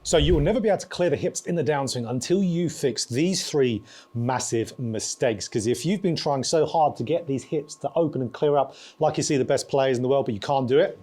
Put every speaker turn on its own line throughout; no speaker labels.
So you will never be able to clear the hips in the downswing until you fix these three massive mistakes. Because if you've been trying so hard to get these hips to open and clear up, like you see the best players in the world, but you can't do it,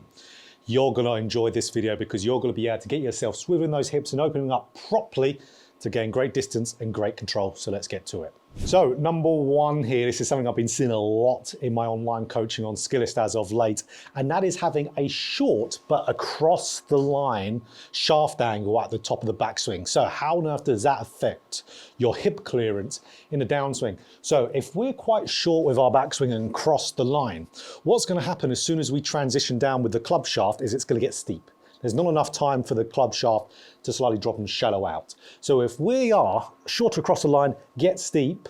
you're going to enjoy this video because you're going to be able to get yourself swiveling those hips and opening up properly to gain great distance and great control. So let's get to it. So number one here, this is something I've been seeing a lot in my online coaching on Skillist as of late, and that is having a short but across the line shaft angle at the top of the backswing. So how on earth does that affect your hip clearance in the downswing? So if we're quite short with our backswing and cross the line, what's going to happen as soon as we transition down with the club shaft is it's going to get steep. There's not enough time for the club shaft to slightly drop and shallow out. So if we are shorter across the line, get steep,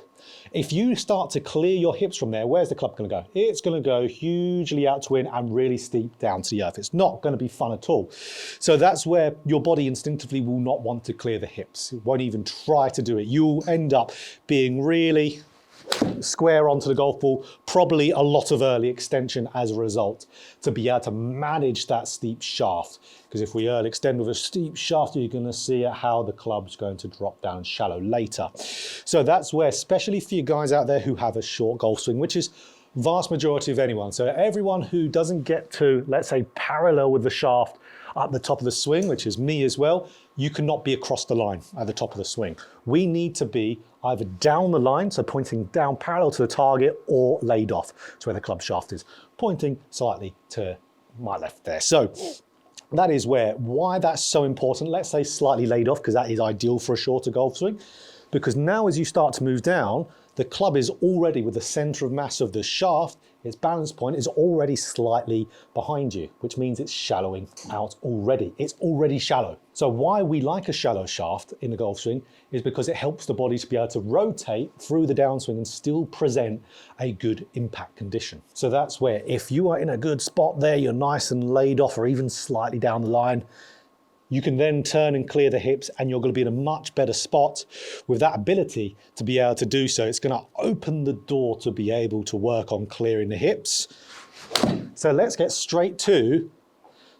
if you start to clear your hips from there, where's the club going to go? It's going to go hugely out to in and really steep down to the earth. It's not going to be fun at all. So that's where your body instinctively will not want to clear the hips. It won't even try to do it. You'll end up being really square onto the golf ball, probably a lot of early extension as a result to be able to manage that steep shaft. Because if we early extend with a steep shaft, you're going to see how the club's going to drop down shallow later. So that's where, especially for you guys out there who have a short golf swing, which is vast majority of anyone. So everyone who doesn't get to, let's say, parallel with the shaft at the top of the swing, which is me as well, you cannot be across the line at the top of the swing. We need to be either down the line, so pointing down parallel to the target, or laid off to where the club shaft is, pointing slightly to my left there. So that is why that's so important. Let's say slightly laid off, because that is ideal for a shorter golf swing. Because now as you start to move down, the club is already with the center of mass of the shaft, its balance point is already slightly behind you, which means it's shallowing out already. It's already shallow. So why we like a shallow shaft in the golf swing is because it helps the body to be able to rotate through the downswing and still present a good impact condition. So that's where if you are in a good spot there, you're nice and laid off or even slightly down the line, you can then turn and clear the hips and you're going to be in a much better spot with that ability to be able to do so. It's going to open the door to be able to work on clearing the hips. So let's get straight to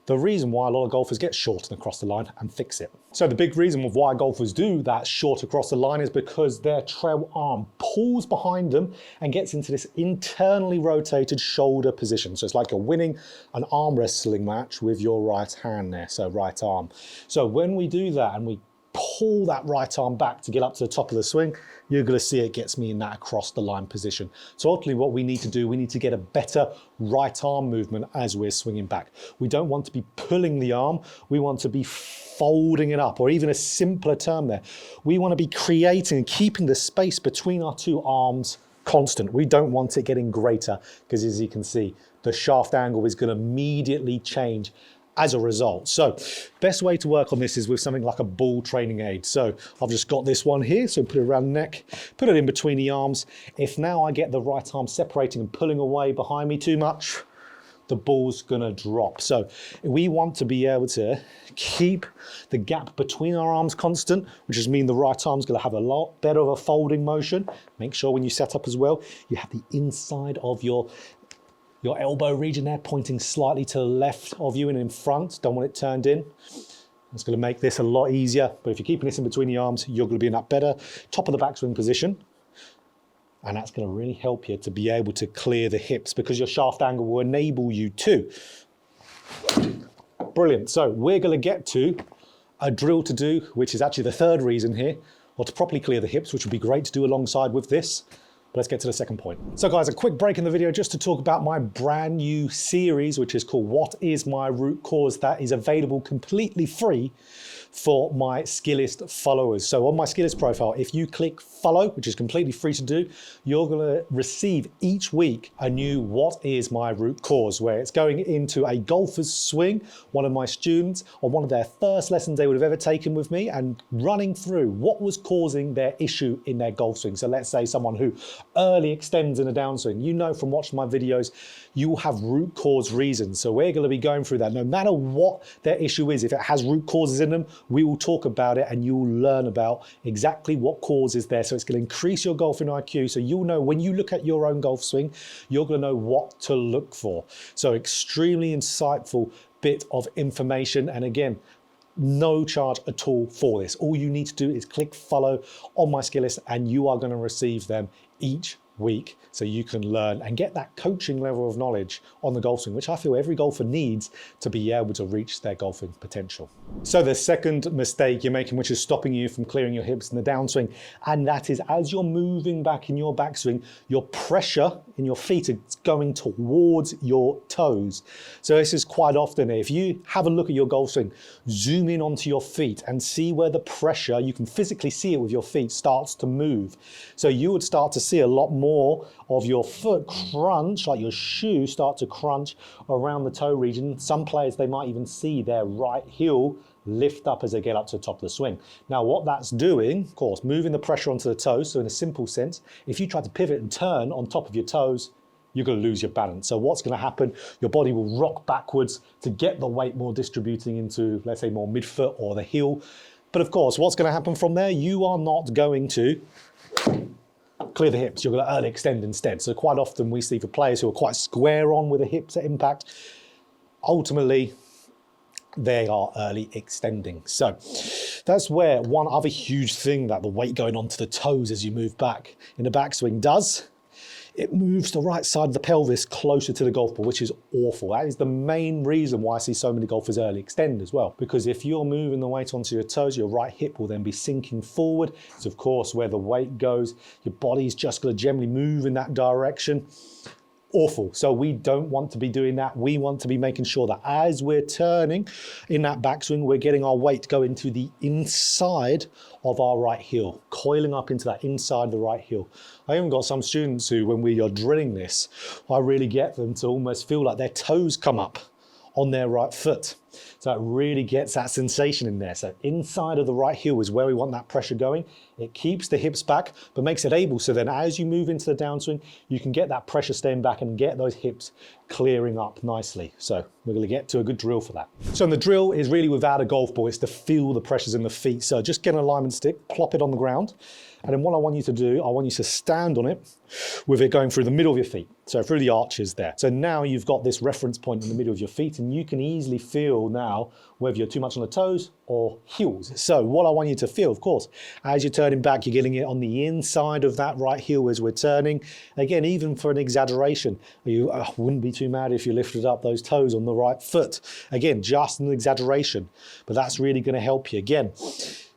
the reason why a lot of golfers get short and across the line and fix it. So the big reason of why golfers do that short across the line is because their trail arm pulls behind them and gets into this internally rotated shoulder position. So it's like you're winning an arm wrestling match with your right hand there, so right arm. So when we do that and we pull that right arm back to get up to the top of the swing, you're going to see it gets me in that across the line position. So ultimately what we need to do, we need to get a better right arm movement as we're swinging back. We don't want to be pulling the arm, we want to be folding it up, or even a simpler term there. We want to be creating and keeping the space between our two arms constant. We don't want it getting greater because as you can see, the shaft angle is going to immediately change as a result. So best way to work on this is with something like a ball training aid. So I've just got this one here, so put it around the neck, put it in between the arms. If now I get the right arm separating and pulling away behind me too much, the ball's gonna drop. So we want to be able to keep the gap between our arms constant, which just means the right arm's gonna have a lot better of a folding motion. Make sure when you set up as well, you have the inside of your elbow region there pointing slightly to the left of you and in front. Don't want it turned in. It's going to make this a lot easier. But if you're keeping this in between the arms, you're going to be in that better top of the backswing position. And that's going to really help you to be able to clear the hips because your shaft angle will enable you to. Brilliant. So we're going to get to a drill to do, which is actually the third reason here, or to properly clear the hips, which would be great to do alongside with this. But let's get to the second point. So guys, a quick break in the video just to talk about my brand new series, which is called What is My Root Cause? That is available completely free for my Skillist followers. So on my Skillist profile, if you click follow, which is completely free to do, you're gonna receive each week a new What is My Root Cause, where it's going into a golfer's swing, one of my students, on one of their first lessons they would have ever taken with me, and running through what was causing their issue in their golf swing. So let's say someone who early extends in a downswing. You know from watching my videos, you will have root cause reasons. So we're going to be going through that. No matter what their issue is, if it has root causes in them, we will talk about it and you will learn about exactly what cause is there. So it's going to increase your golfing IQ. So you'll know when you look at your own golf swing, you're going to know what to look for. So extremely insightful bit of information. And again, no charge at all for this. All you need to do is click follow on my skill list and you are going to receive them each week so you can learn and get that coaching level of knowledge on the golf swing, which I feel every golfer needs to be able to reach their golfing potential. So the second mistake you're making, which is stopping you from clearing your hips in the downswing, and that is as you're moving back in your backswing, your pressure in your feet is going towards your toes. So this is quite often, if you have a look at your golf swing, zoom in onto your feet and see where the pressure, you can physically see it with your feet, starts to move. So you would start to see a lot more of your foot crunch, like your shoe start to crunch around the toe region. Some players, they might even see their right heel lift up as they get up to the top of the swing. Now what that's doing, of course, moving the pressure onto the toes. So in a simple sense, if you try to pivot and turn on top of your toes, you're going to lose your balance. So what's going to happen, your body will rock backwards to get the weight more distributing into, let's say, more midfoot or the heel. But of course, what's going to happen from there, you are not going to clear the hips. You're going to early extend instead. So quite often we see for players who are quite square on with the hips at impact, ultimately they are early extending. So that's where one other huge thing that the weight going onto the toes as you move back in the backswing does, it moves the right side of the pelvis closer to the golf ball, which is awful. That is the main reason why I see so many golfers early extend as well. Because if you're moving the weight onto your toes, your right hip will then be sinking forward. So of course, where the weight goes, your body's just going to generally move in that direction. Awful. So we don't want to be doing that. We want to be making sure that as we're turning in that backswing, we're getting our weight go into the inside of our right heel, coiling up into that inside of the right heel. I even got some students who, when we are drilling this, I really get them to almost feel like their toes come up on their right foot. So it really gets that sensation in there. So inside of the right heel is where we want that pressure going. It keeps the hips back, but makes it able so then as you move into the downswing, you can get that pressure staying back and get those hips clearing up nicely. So we're going to get to a good drill for that. So the drill is really without a golf ball. It's to feel the pressures in the feet. So just get an alignment stick, plop it on the ground. And then what I want you to do, I want you to stand on it with it going through the middle of your feet. So through the arches there. So now you've got this reference point in the middle of your feet and you can easily feel now whether you're too much on the toes or heels. So what I want you to feel, of course, as you're turning back, you're getting it on the inside of that right heel as we're turning. Again, even for an exaggeration, you wouldn't be too mad if you lifted up those toes on the right foot. Again, just an exaggeration, but that's really going to help you. Again,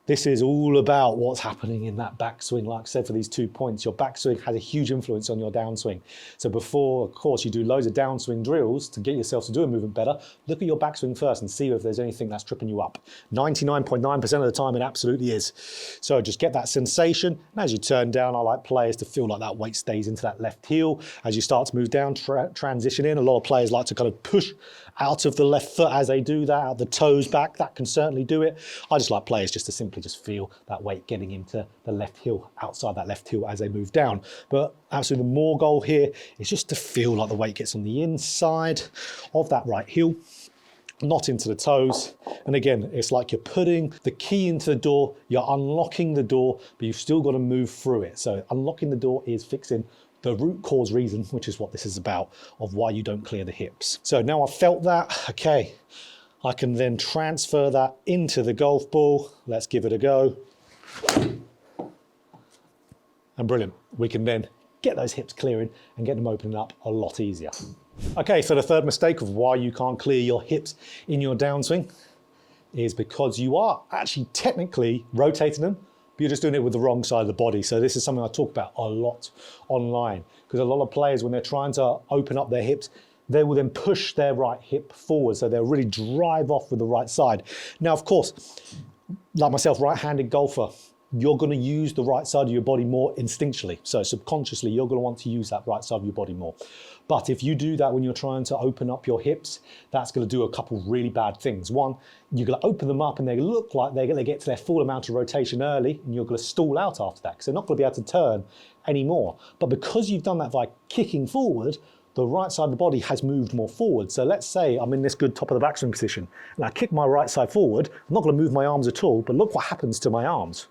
this is all about what's happening in that backswing. Like I said, for these 2 points, your backswing has a huge influence on your downswing. So before, of course, you do loads of downswing drills to get yourself to do a movement better, look at your backswing first and see if there's anything that's tripping you up. 99.9% of the time, it absolutely is. So just get that sensation. And as you turn down, I like players to feel like that weight stays into that left heel. As you start to move down, transition in. A lot of players like to kind of push out of the left foot as they do that, out the toes back. That can certainly do it. I just like players just to simply just feel that weight getting into the left heel, outside that left heel as they move down. But absolutely the more goal here is just to feel like the weight gets on the inside of that right heel, not into the toes. And again, it's like you're putting the key into the door, you're unlocking the door, but you've still got to move through it. So unlocking the door is fixing the root cause reason, which is what this is about, of why you don't clear the hips. So now I've felt that, okay, I can then transfer that into the golf ball. Let's give it a go. And brilliant. We can then get those hips clearing and get them opening up a lot easier. Okay, so the third mistake of why you can't clear your hips in your downswing is because you are actually technically rotating them, but you're just doing it with the wrong side of the body. So this is something I talk about a lot online, because a lot of players, when they're trying to open up their hips, they will then push their right hip forward. So they'll really drive off with the right side. Now, of course, like myself, right-handed golfer, you're going to use the right side of your body more instinctually. So subconsciously, you're going to want to use that right side of your body more. But if you do that when you're trying to open up your hips, that's going to do a couple of really bad things. One, you're going to open them up and they look like they get to their full amount of rotation early, and you're going to stall out after that because they're not going to be able to turn anymore. But because you've done that by kicking forward, the right side of the body has moved more forward. So let's say I'm in this good top of the backswing position and I kick my right side forward. I'm not going to move my arms at all, but look what happens to my arms.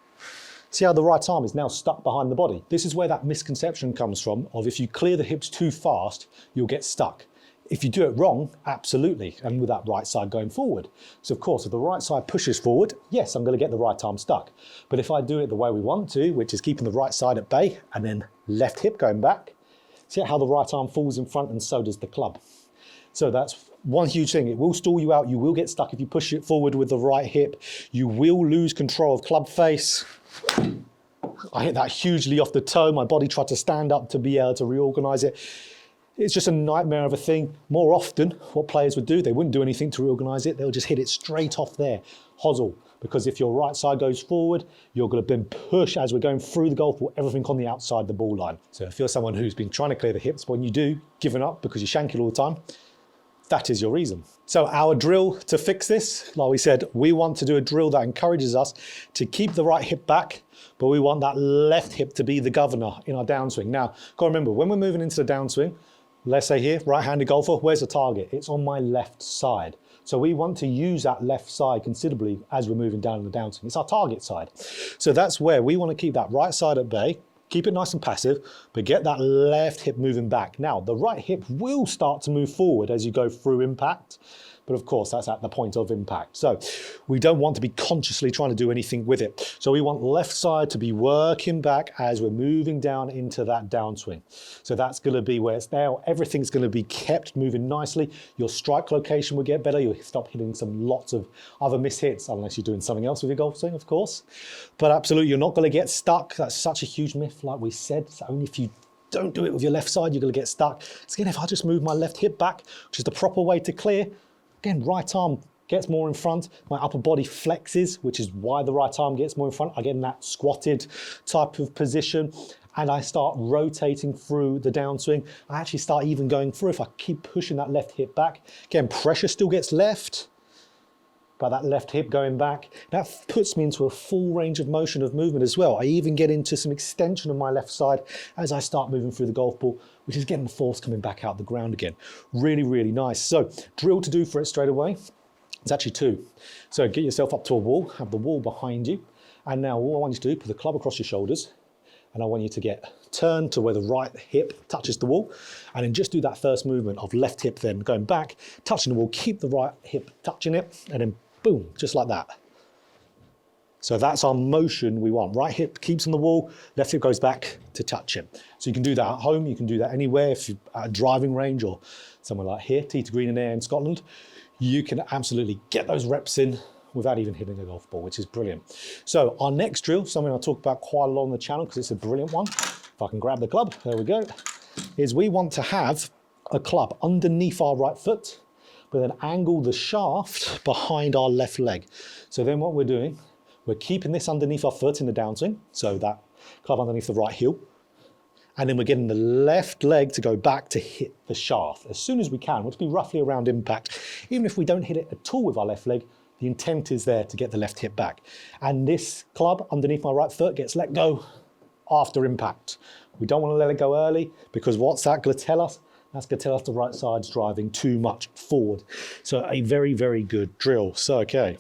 See how the right arm is now stuck behind the body? This is where that misconception comes from of if you clear the hips too fast, you'll get stuck. If you do it wrong, absolutely, and with that right side going forward. So of course, if the right side pushes forward, yes, I'm going to get the right arm stuck. But if I do it the way we want to, which is keeping the right side at bay and then left hip going back, see how the right arm falls in front and so does the club. So that's one huge thing. It will stall you out. You will get stuck if you push it forward with the right hip. You will lose control of club face. I hit that hugely off the toe. My body tried to stand up to be able to reorganize it. It's just a nightmare of a thing. More often, what players would do, they wouldn't do anything to reorganize it. They'll just hit it straight off there, hosel. Because if your right side goes forward, you're going to then push as we're going through the golf ball, everything on the outside of the ball line. So if you're someone who's been trying to clear the hips, when you do, giving up because you shank it all the time, that is your reason. So our drill to fix this, like we said, we want to do a drill that encourages us to keep the right hip back, but we want that left hip to be the governor in our downswing. Now, got to remember, when we're moving into the downswing, let's say here, right-handed golfer, where's the target? It's on my left side. So we want to use that left side considerably as we're moving down in the downswing. It's our target side. So that's where we want to keep that right side at bay, keep it nice and passive, but get that left hip moving back. Now, the right hip will start to move forward as you go through impact, but of course that's at the point of impact. So we don't want to be consciously trying to do anything with it. So we want left side to be working back as we're moving down into that downswing. So that's going to be where it's there. Everything's going to be kept moving nicely. Your strike location will get better. You'll stop hitting lots of other mishits, unless you're doing something else with your golf swing, of course. But absolutely, you're not going to get stuck. That's such a huge myth, like we said. It's only if you don't do it with your left side, you're going to get stuck. So again, if I just move my left hip back, which is the proper way to clear, again, right arm gets more in front, my upper body flexes, which is why the right arm gets more in front. I get in that squatted type of position, and I start rotating through the downswing. I actually start even going through if I keep pushing that left hip back. Again, pressure still gets left, but that left hip going back, that puts me into a full range of motion of movement as well. I even get into some extension of my left side as I start moving through the golf ball, which is getting the force coming back out the ground again. Really, really nice. So drill to do for it straight away. It's actually two. So get yourself up to a wall, have the wall behind you. And now all I want you to do, put the club across your shoulders, and I want you to get turned to where the right hip touches the wall, and then just do that first movement of left hip then going back, touching the wall, keep the right hip touching it, and then boom, just like that. So that's our motion we want. Right hip keeps on the wall, left hip goes back to touch it. So you can do that at home, you can do that anywhere. If you're at a driving range or somewhere like here, Tee to Green and Air in Scotland, you can absolutely get those reps in without even hitting a golf ball, which is brilliant. So our next drill, something I talk about quite a lot on the channel because it's a brilliant one. If I can grab the club, there we go, is we want to have a club underneath our right foot, but then angle the shaft behind our left leg. So then what we're doing, we're keeping this underneath our foot in the downswing, so that club underneath the right heel, and then we're getting the left leg to go back to hit the shaft as soon as we can, which will be roughly around impact. Even if we don't hit it at all with our left leg, the intent is there to get the left hip back. And this club underneath my right foot gets let go after impact. We don't want to let it go early, because what's that going to tell us? That's going to tell us the right side's driving too much forward. So a very, very good drill. So, okay.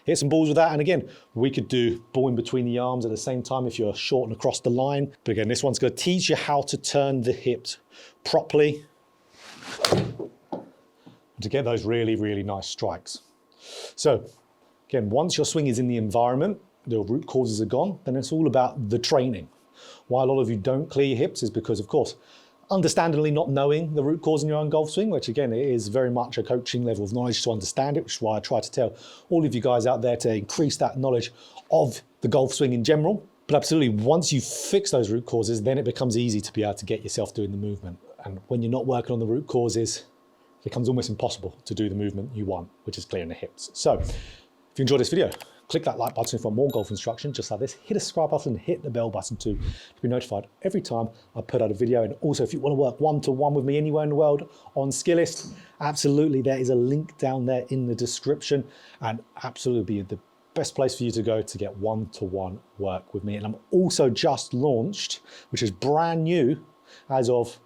Hit some balls with that. And again, we could do ball in between the arms at the same time if you're short and across the line. But again, this one's going to teach you how to turn the hips properly to get those really, really nice strikes. So again, once your swing is in the environment, the root causes are gone, then it's all about the training. Why a lot of you don't clear your hips is because, of course, understandably not knowing the root cause in your own golf swing, which again, it is very much a coaching level of knowledge to understand it, which is why I try to tell all of you guys out there to increase that knowledge of the golf swing in general. But absolutely, once you fix those root causes, then it becomes easy to be able to get yourself doing the movement. And when you're not working on the root causes, it becomes almost impossible to do the movement you want, which is clearing the hips. So if you enjoyed this video, click that like button for more golf instruction just like this. Hit the subscribe button, hit the bell button too to be notified every time I put out a video. And also, if you want to work one-to-one with me anywhere in the world on Skillist, absolutely, there is a link down there in the description, and absolutely be the best place for you to go to get one-to-one work with me. And I'm also just launched, which is brand new as of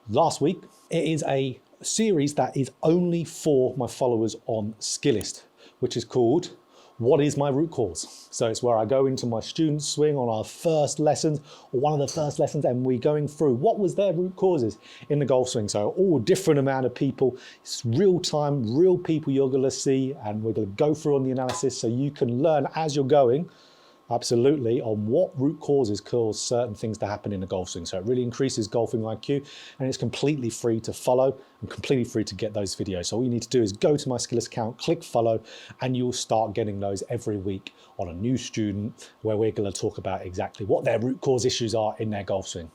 last week. It is a series that is only for my followers on Skillist, which is called what is my root cause? So it's where I go into my student's swing on our first lessons, or one of the first lessons, and we're going through what was their root causes in the golf swing. So all different amount of people, it's real time, real people you're gonna see, and we're gonna go through on the analysis so you can learn as you're going, absolutely, on what root causes cause certain things to happen in the golf swing. So it really increases golfing IQ, and it's completely free to follow and completely free to get those videos. So all you need to do is go to my Skillest account, click follow, and you'll start getting those every week on a new student, where we're going to talk about exactly what their root cause issues are in their golf swing.